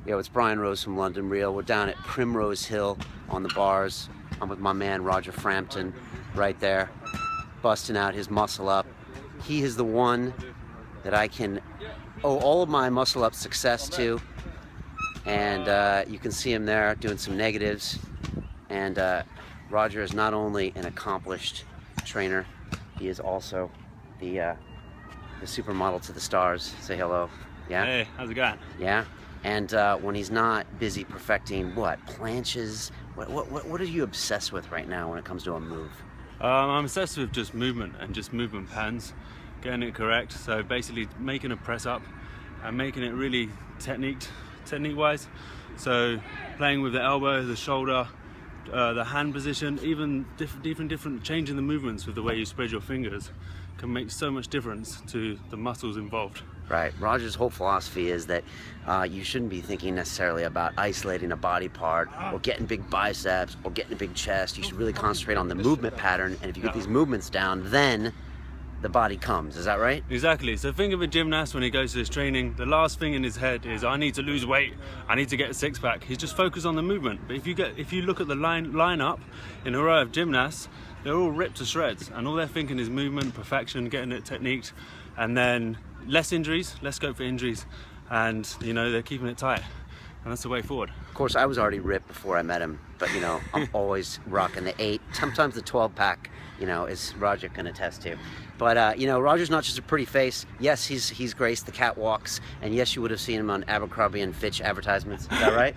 Yo, it's Brian Rose from London Real. We're down at Primrose Hill on the bars. I'm with my man Roger Frampton right there, busting out his muscle up. He is the one that I can owe all of my muscle up success to. And you can see him there doing some negatives. And Roger is not only an accomplished trainer, he is also the supermodel to the stars. Say hello. Yeah? Hey, how's it going? Yeah? And when he's not busy perfecting what? Planches? What are you obsessed with right now when it comes to a move? I'm obsessed with just movement and just movement patterns, getting it correct. So basically making a press up and making it really technique-wise. So playing with the elbow, the shoulder, the hand position, even different changing the movements with the way you spread your fingers can make so much difference to the muscles involved. Right. Roger's whole philosophy is that you shouldn't be thinking necessarily about isolating a body part or getting big biceps or getting a big chest. You should really concentrate on the movement pattern, and if you get these movements down, then the body comes. Is that right? Exactly. So think of a gymnast when he goes to his training, the last thing in his head is, I need to lose weight, I need to get a six-pack. He's just focused on the movement. But if you look at the line up in a row of gymnasts, they're all ripped to shreds, and all they're thinking is movement, perfection, getting it techniqued, and then less injuries, less scope for injuries, and you know, they're keeping it tight, and that's the way forward. Of course, I was already ripped before I met him, but you know, I'm always rocking the 8, sometimes the 12-pack, you know, as Roger can attest to. But you know, Roger's not just a pretty face. Yes, he's graced the catwalks, and yes, you would have seen him on Abercrombie and Fitch advertisements. Is that right?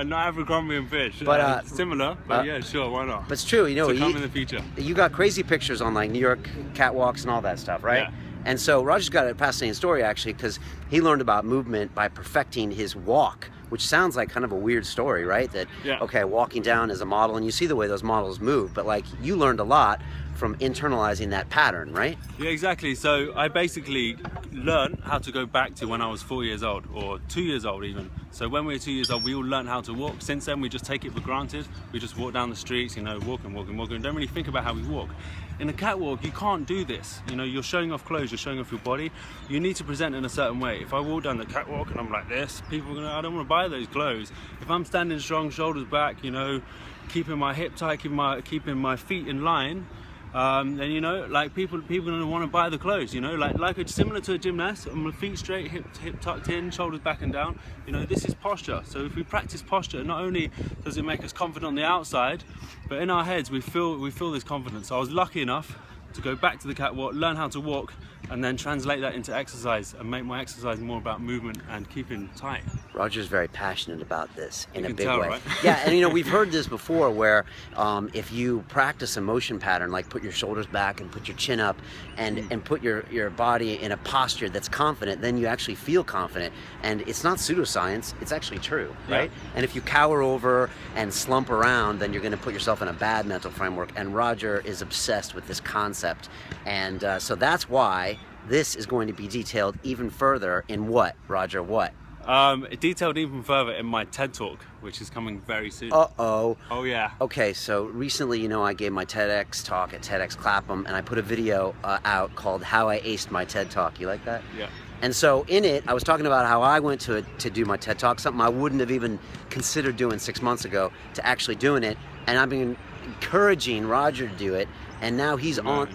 Not Abercrombie and Fitch, but similar. But yeah, sure, why not? But it's true, you know. To come in the future. You got crazy pictures on like New York catwalks and all that stuff, right? Yeah. And so Roger's got a fascinating story actually, because he learned about movement by perfecting his walk, which sounds like kind of a weird story, right? That, yeah. Okay, walking down as a model, and you see the way those models move, but like you learned a lot from internalizing that pattern, right? Yeah, exactly. So I basically learned how to go back to when I was 4 years old, or 2 years old even. So when we were 2 years old, we all learned how to walk. Since then, we just take it for granted. We just walk down the streets, you know, walking, don't really think about how we walk. In a catwalk, you can't do this. You know, you're showing off clothes, you're showing off your body. You need to present in a certain way. If I walk down the catwalk and I'm like this, people are gonna, I don't want to buy those clothes. If I'm standing strong, shoulders back, you know, keeping my hip tight, keeping my feet in line, then you know, like people are gonna want to buy the clothes. You know, like it's similar to a gymnast. My feet straight, hip tucked in, shoulders back and down. You know, this is posture. So if we practice posture, not only does it make us confident on the outside, but in our heads we feel this confidence. So I was lucky enough to go back to the catwalk, learn how to walk, and then translate that into exercise and make my exercise more about movement and keeping tight. Roger's very passionate about this in a big tell, way. Right? Yeah, and you know, we've heard this before where if you practice a motion pattern, like put your shoulders back and put your chin up and put your body in a posture that's confident, then you actually feel confident. And it's not pseudoscience, it's actually true, right? Yeah. And if you cower over and slump around, then you're gonna put yourself in a bad mental framework. And Roger is obsessed with this concept. And so that's why this is going to be detailed even further in what, Roger, what? Detailed even further in my TED Talk, which is coming very soon. Uh-oh. Oh yeah. Okay, so recently, you know, I gave my TEDx talk at TEDx Clapham, and I put a video out called How I Aced My TED Talk. You like that? Yeah. And so in it, I was talking about how I went to do my TED Talk, something I wouldn't have even considered doing 6 months ago, to actually doing it. And I've been encouraging Roger to do it, and now he's on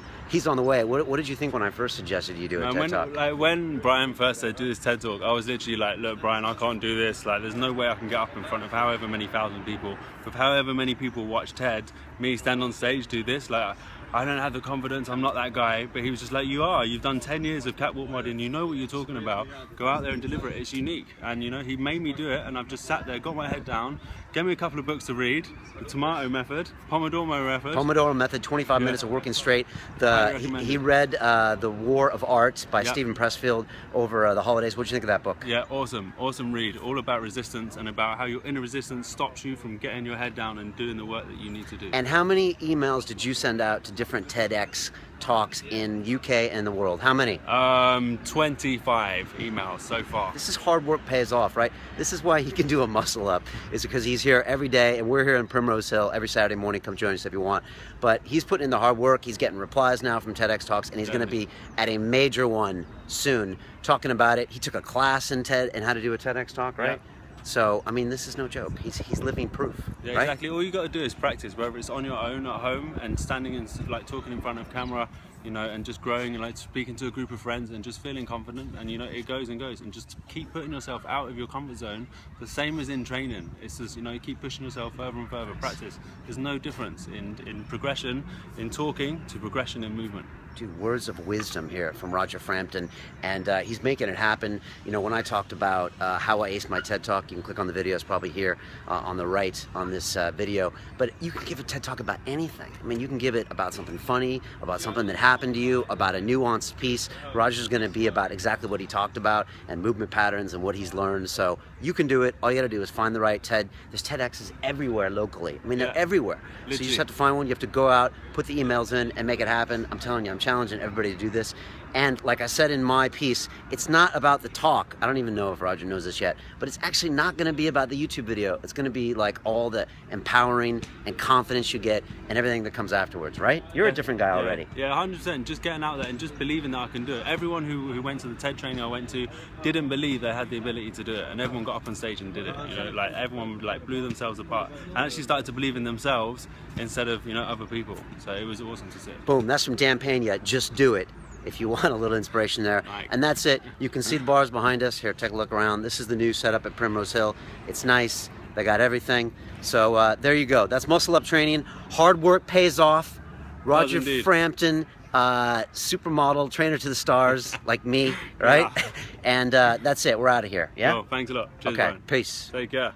the way. What did you think when I first suggested you do a TED Talk? When Brian first said do this TED Talk, I was literally like, look Brian, I can't do this. Like, there's no way I can get up in front of however many thousand people. With however many people watch TED, me stand on stage, do this. Like, I don't have the confidence, I'm not that guy. But he was just like, you are. You've done 10 years of catwalk modeling, you know what you're talking about. Go out there and deliver it, it's unique. And you know, he made me do it, and I've just sat there, got my head down, gave me a couple of books to read, the Tomato Method, Pomodoro Method. Pomodoro Method, 25 minutes of working straight. He read The War of Art by Stephen Pressfield over the holidays. What did you think of that book? Yeah, awesome read. All about resistance and about how your inner resistance stops you from getting your head down and doing the work that you need to do. And how many emails did you send out to different TEDx talks in UK and the world? How many? 25 emails so far. This is hard work pays off, right? This is why he can do a muscle up, is because he's here every day, and we're here in Primrose Hill every Saturday morning. Come join us if you want. But he's putting in the hard work. He's getting replies now from TEDx talks, and he's going to be at a major one soon talking about it. He took a class in TED and how to do a TEDx talk, right? Yeah. So, I mean, this is no joke. He's living proof, Yeah, right? exactly. All you got to do is practice, whether it's on your own at home and standing and like talking in front of camera, you know, and just growing and like speaking to a group of friends and just feeling confident, and you know, it goes and goes, and just keep putting yourself out of your comfort zone. The same as in training. It's just, you know, you keep pushing yourself further and further. Practice. There's no difference in progression in talking to progression in movement. Dude, words of wisdom here from Roger Frampton, and he's making it happen. You know, when I talked about how I aced my TED Talk, you can click on the video, it's probably here on the right on this video, but you can give a TED Talk about anything. I mean, you can give it about something funny, about something that happened to you, about a nuanced piece. Roger's gonna be about exactly what he talked about and movement patterns and what he's learned, so you can do it. All you gotta do is find the right TED. There's TEDx's everywhere locally. I mean, they're everywhere. Literally. So you just have to find one, you have to go out, put the emails in, and make it happen. I'm telling you, I'm challenging everybody to do this. And like I said in my piece, it's not about the talk. I don't even know if Roger knows this yet, but it's actually not gonna be about the YouTube video. It's gonna be like all the empowering and confidence you get and everything that comes afterwards, right? You're a different guy already. Yeah, 100%. Just getting out there and just believing that I can do it. Everyone who went to the TED training I went to didn't believe they had the ability to do it, and everyone got up on stage and did it. You know, like everyone like blew themselves apart and actually started to believe in themselves instead of, you know, other people. So it was awesome to see. Boom, that's from Dan Pena. Just do it. If you want a little inspiration there. Right. And that's it. You can see the bars behind us. Here, take a look around. This is the new setup at Primrose Hill. It's nice. They got everything. So there you go. That's muscle up training. Hard work pays off. Roger Frampton, supermodel, trainer to the stars, like me, right? Yeah. And that's it. We're out of here. Yeah? Well, thanks a lot. Cheers, Okay, Brian. peace. Take care.